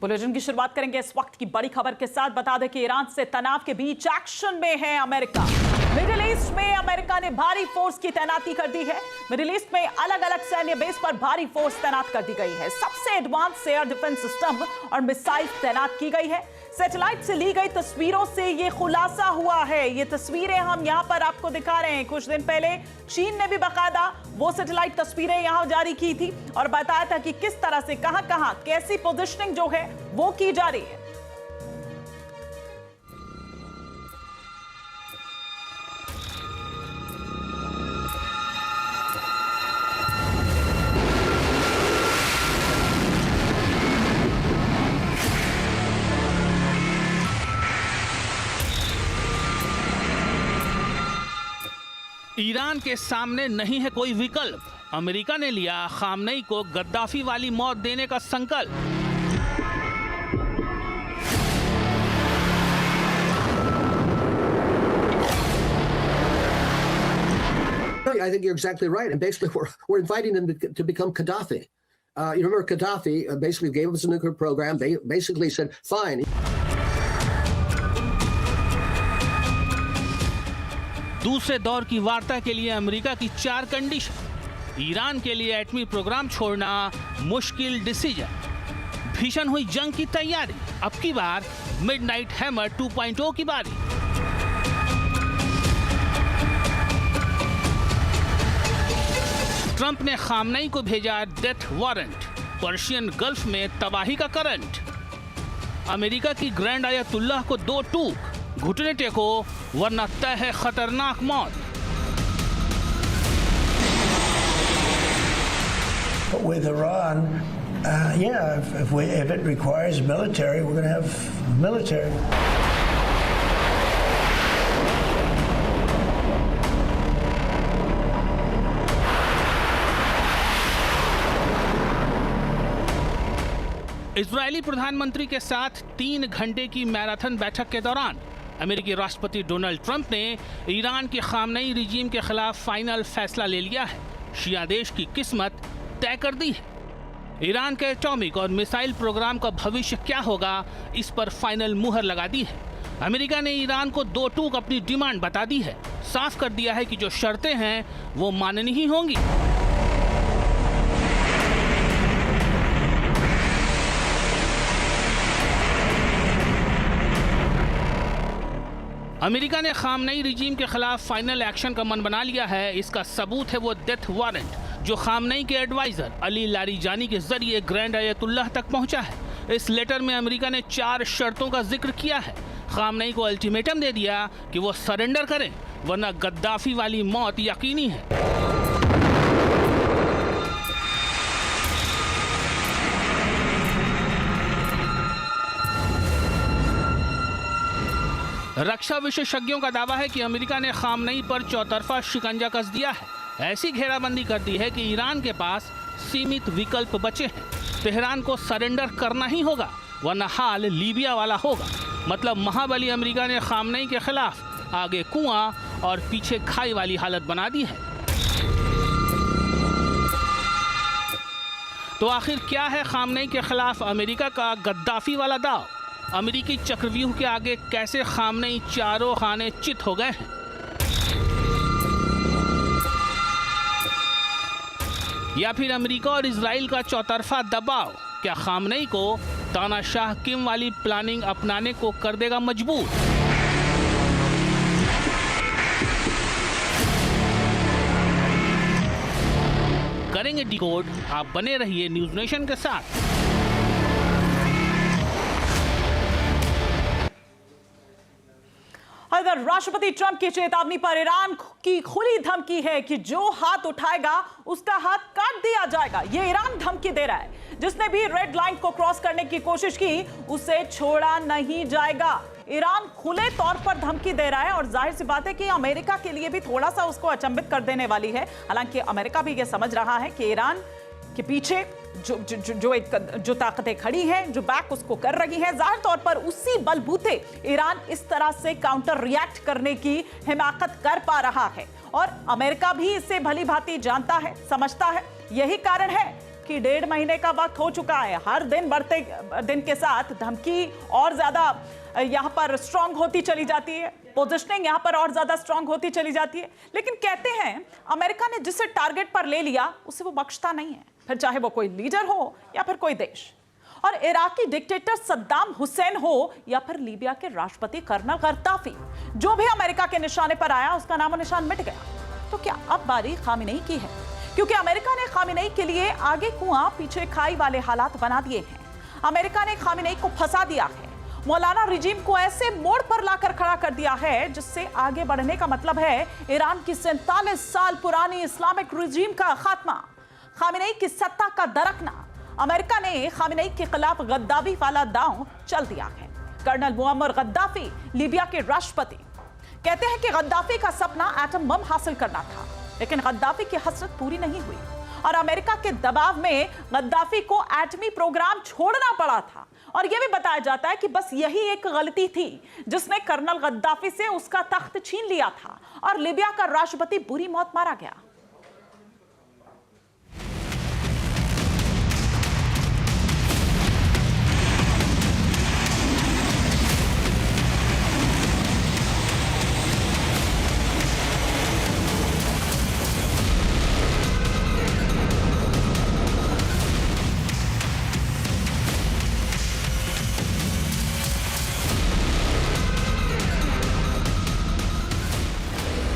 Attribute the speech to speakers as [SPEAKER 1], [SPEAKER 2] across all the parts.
[SPEAKER 1] Bulletin की शुरुआत करेंगे इस वक्त की बड़ी खबर के साथ। बता दें कि ईरान से तनाव के बीच एक्शन में है अमेरिका। मिडिल ईस्ट में अमेरिका ने भारी फोर्स की तैनाती कर दी है। मिडिल ईस्ट में अलग अलग सैन्य बेस पर भारी फोर्स तैनात कर दी गई है। सबसे एडवांस एयर डिफेंस सिस्टम और मिसाइल तैनात की गई है। सैटेलाइट से ली गई तस्वीरों से यह खुलासा हुआ है। ये तस्वीरें हम यहां पर आपको दिखा रहे हैं। कुछ दिन पहले चीन ने भी बाकायदा वो सैटेलाइट तस्वीरें यहां जारी की थी और बताया था कि किस तरह से कहां कैसी पोजीशनिंग जो है वो की जा रही है।
[SPEAKER 2] ईरान के सामने नहीं है कोई विकल्प। अमेरिका ने लिया खामनेई को गद्दाफी वाली मौत देने का संकल्प।
[SPEAKER 3] I think you're exactly right. And basically, we're inviting them to become Gaddafi. You remember Gaddafi basically gave us a nuclear program. They basically said, fine.
[SPEAKER 2] दूसरे दौर की वार्ता के लिए अमेरिका की 4 कंडीशन। ईरान के लिए एटमी प्रोग्राम छोड़ना मुश्किल डिसीजन। भीषण हुई जंग की तैयारी। अब की बार मिडनाइट हैमर 2.0 की बारी। ट्रंप ने खामनेई को भेजा डेथ वारंट। पर्शियन गल्फ में तबाही का करंट। अमेरिका की ग्रैंड आयतुल्लाह को 2 टूक। घुटने टेको वरना तय है खतरनाक मौत।
[SPEAKER 4] With Iran, if it requires military, we're going to have military.
[SPEAKER 2] Israeli प्रधानमंत्री के साथ 3 घंटे की मैराथन बैठक के दौरान अमेरिकी राष्ट्रपति डोनाल्ड ट्रंप ने ईरान के खामनेई रिजीम के खिलाफ फाइनल फैसला ले लिया है। शिया देश की किस्मत तय कर दी है। ईरान के एटॉमिक और मिसाइल प्रोग्राम का भविष्य क्या होगा, इस पर फाइनल मुहर लगा दी है। अमेरिका ने ईरान को 2 टूक अपनी डिमांड बता दी है। साफ कर दिया है कि जो शर्तें हैं वो माननी ही होंगी। अमेरिका ने खामनेई रिजीम के खिलाफ फाइनल एक्शन का मन बना लिया है। इसका सबूत है वो डेथ वारंट जो खामनेई के एडवाइजर अली लारीजानी के जरिए ग्रैंड आयतुल्लाह तक पहुंचा है। इस लेटर में अमेरिका ने 4 शर्तों का जिक्र किया है। खामनेई को अल्टीमेटम दे दिया कि वो सरेंडर करें वरना गद्दाफी वाली मौत यकीनी है। रक्षा विशेषज्ञों का दावा है कि अमेरिका ने खामनेई पर चौतरफा शिकंजा कस दिया है। ऐसी घेराबंदी कर दी है कि ईरान के पास सीमित विकल्प बचे हैं। तेहरान को सरेंडर करना ही होगा वरना हाल लीबिया वाला होगा। मतलब महाबली अमेरिका ने खामनेई के खिलाफ आगे कुआं और पीछे खाई वाली हालत बना दी है। तो आखिर क्या है खामनेई के खिलाफ अमेरिका का गद्दाफी वाला दाव? अमेरिकी चक्रव्यूह के आगे कैसे खामनेई चारों खाने चित हो गए हैं? या फिर अमेरिका और इजराइल का चौतरफा दबाव क्या खामनेई को तानाशाह किम वाली प्लानिंग अपनाने को कर देगा मजबूर? करेंगे डिकोड। आप बने रहिए न्यूज नेशन के साथ।
[SPEAKER 1] अगर राष्ट्रपति ट्रंप की चेतावनी पर ईरान की खुली धमकी है कि जो हाथ उठाएगा उसका हाथ काट दिया जाएगा। ये ईरान धमकी दे रहा है। जिसने भी रेड लाइन को क्रॉस करने की कोशिश की उसे छोड़ा नहीं जाएगा। ईरान खुले तौर पर धमकी दे रहा है और जाहिर सी बात है कि अमेरिका के लिए भी थोड़ा सा उसको अचंभित कर देने वाली है। हालांकि अमेरिका भी यह समझ रहा है कि ईरान के पीछे जो ताकतें खड़ी हैं, जो बैक उसको कर रही हैं, जाहिर तौर पर उसी बलबूते ईरान इस तरह से काउंटर रिएक्ट करने की हिमाकत कर पा रहा है और अमेरिका भी इसे भली भांति जानता है, समझता है। यही कारण है जबकि 1.5 महीने का वक्त हो चुका है। हर दिन बढ़ते दिन के साथ धमकी और ज्यादा यहाँ पर स्ट्रांग होती चली जाती है, पोजिशनिंग यहाँ पर और ज्यादा स्ट्रांग होती चली जाती है। लेकिन कहते हैं अमेरिका ने जिसे टारगेट पर ले लिया उसे वो बख्शता नहीं है, फिर चाहे वो कोई लीडर हो या फिर कोई देश। और इराकी डिक्टेटर सद्दाम हुसैन हो या फिर लीबिया के राष्ट्रपति कर्नल गद्दाफी, जो भी अमेरिका के निशाने पर आया उसका नामो निशान मिट गया। तो क्या अब बारी खामेनेई की है? क्योंकि अमेरिका ने खामेनेई के लिए आगे कुआं पीछे खाई वाले हालात बना दिए हैं। अमेरिका ने खामेनेई को फंसा दिया है, मौलाना रिजीम को ऐसे मोड़ पर लाकर खड़ा कर दिया है जिससे आगे बढ़ने का मतलब है ईरान की 47 साल पुरानी इस्लामिक रिजीम का खात्मा, खामेनेई की सत्ता का दरकना। अमेरिका ने खामेनेई के खिलाफ गद्दाफी वाला दांव चल दिया है। कर्नल मुअम्मर गद्दाफी लीबिया के राष्ट्रपति कहते हैं कि गद्दाफी का सपना एटम बम हासिल करना था, लेकिन गद्दाफी की हसरत पूरी नहीं हुई और अमेरिका के दबाव में गद्दाफी को एटमी प्रोग्राम छोड़ना पड़ा था। और यह भी बताया जाता है कि बस यही एक गलती थी जिसने कर्नल गद्दाफी से उसका तख्त छीन लिया था और लीबिया का राष्ट्रपति बुरी मौत मारा गया।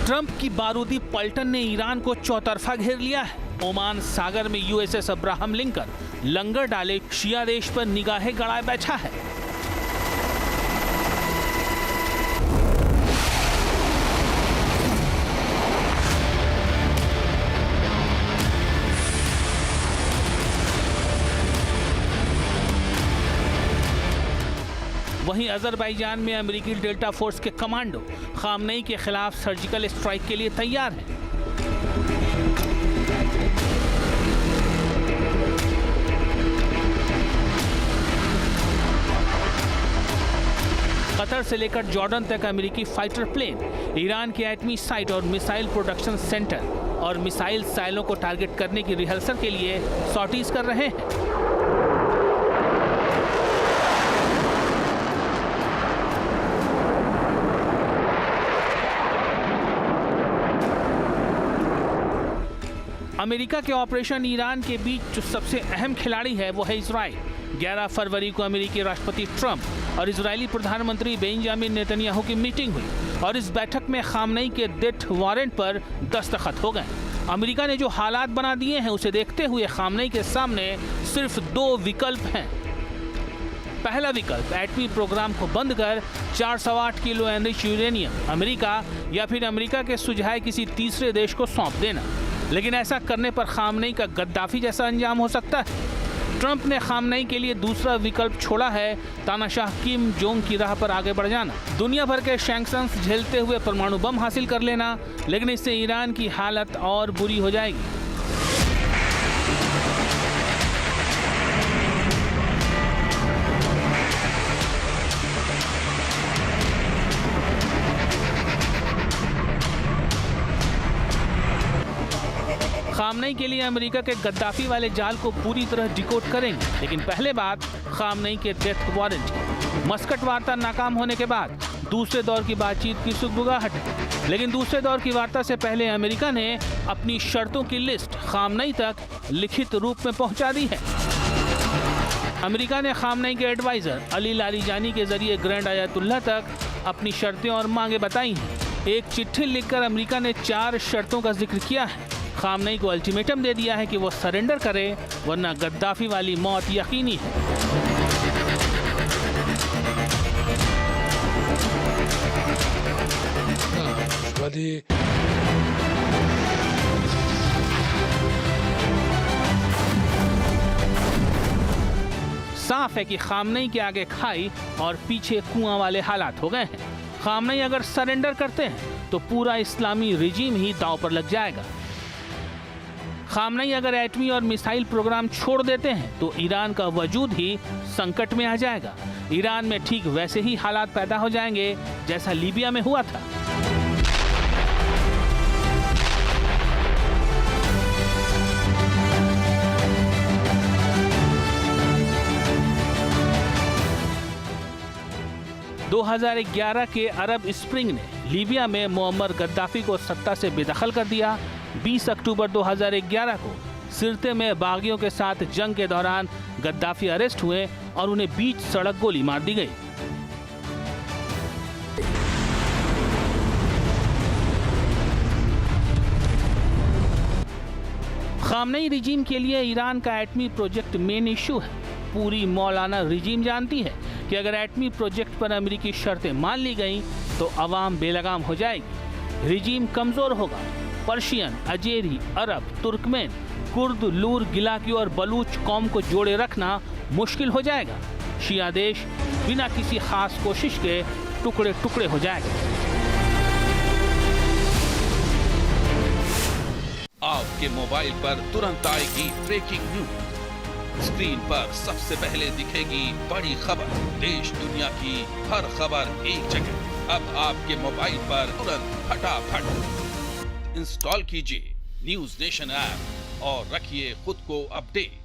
[SPEAKER 2] ट्रंप की बारूदी पलटन ने ईरान को चौतरफा घेर लिया है। ओमान सागर में यूएसएस अब्राहम लिंकन लंगर डाले शिया देश पर निगाहें गड़ाए बैठा है। वहीं अजरबैजान में अमेरिकी डेल्टा फोर्स के कमांडो खामनेई के खिलाफ सर्जिकल स्ट्राइक के लिए तैयार हैं। कतर से लेकर जॉर्डन तक अमेरिकी फाइटर प्लेन ईरान के एटमी साइट और मिसाइल प्रोडक्शन सेंटर और मिसाइल साइलों को टारगेट करने की रिहर्सल के लिए सॉर्टीज कर रहे हैं। अमेरिका के ऑपरेशन ईरान के बीच जो सबसे अहम खिलाड़ी है वो है इजराइल। 11 फरवरी को अमेरिकी राष्ट्रपति ट्रंप और इजरायली प्रधानमंत्री बेंजामिन नेतन्याहू की मीटिंग हुई और इस बैठक में खामनेई के डेथ वारंट पर दस्तखत हो गए। अमेरिका ने जो हालात बना दिए हैं उसे देखते हुए खामनेई के सामने सिर्फ 2 विकल्प हैं। पहला विकल्प एटमी प्रोग्राम को बंद कर 408 किलो एनरिच यूरेनियम अमेरिका या फिर अमेरिका के सुझाए किसी तीसरे देश को सौंप देना, लेकिन ऐसा करने पर खामनेई का गद्दाफी जैसा अंजाम हो सकता है। ट्रंप ने खामनेई के लिए दूसरा विकल्प छोड़ा है, तानाशाह किम जोंग की राह पर आगे बढ़ जाना, दुनिया भर के सैंक्शंस झेलते हुए परमाणु बम हासिल कर लेना, लेकिन इससे ईरान की हालत और बुरी हो जाएगी। खामनेई के लिए अमेरिका के गद्दाफी वाले जाल को पूरी तरह डिकोड करेंगे, लेकिन पहले बात खामनेई के डेथ वारंट। मस्कट वार्ता नाकाम होने के बाद दूसरे दौर की बातचीत की सुगबुगाहट है, लेकिन दूसरे दौर की वार्ता से पहले अमेरिका ने अपनी शर्तों की लिस्ट खामनेई तक लिखित रूप में पहुंचा दी है। अमेरिका ने खामनेई के एडवाइजर अली लारीजानी के जरिए ग्रैंड आयतुल्लाह तक अपनी शर्तें और मांगे बताई हैं। एक चिट्ठी लिखकर अमेरिका ने 4 शर्तों का जिक्र किया है। खामनेई को अल्टीमेटम दे दिया है कि वो सरेंडर करे वरना गद्दाफी वाली मौत यकीनी है। साफ है कि खामनेई के आगे खाई और पीछे कुआं वाले हालात हो गए हैं। खामनेई अगर सरेंडर करते हैं तो पूरा इस्लामी रिजीम ही दांव पर लग जाएगा। खामनेई अगर एटमी और मिसाइल प्रोग्राम छोड़ देते हैं तो ईरान का वजूद ही संकट में आ जाएगा। ईरान में ठीक वैसे ही हालात पैदा हो जाएंगे जैसा लीबिया में हुआ था। 2011 के अरब स्प्रिंग ने लीबिया में मुअम्मर गद्दाफी को सत्ता से बेदखल कर दिया। 20 अक्टूबर 2011 को सिरते में बागियों के साथ जंग के दौरान गद्दाफी अरेस्ट हुए और उन्हें बीच सड़क गोली मार दी गई। खामनेई रिजीम के लिए ईरान का एटमी प्रोजेक्ट मेन इशू है। पूरी मौलाना रिजीम जानती है कि अगर एटमी प्रोजेक्ट पर अमेरिकी शर्तें मान ली गईं तो अवाम बेलगाम हो जाएगी, रिजीम कमजोर होगा। पर्शियन, अजेरी, अरब, तुर्कमेन, कुर्द, लूर, गिलाकी और बलूच कौम को जोड़े रखना मुश्किल हो जाएगा। शिया देश बिना किसी खास कोशिश के टुकड़े टुकड़े हो जाएगा।
[SPEAKER 5] आपके मोबाइल पर तुरंत आएगी ब्रेकिंग न्यूज। स्क्रीन पर सबसे पहले दिखेगी बड़ी खबर। देश दुनिया की हर खबर एक जगह। अब आपके मोबाइल पर तुरंत फटाफट इंस्टॉल कीजिए न्यूज नेशन ऐप और रखिए खुद को अपडेट।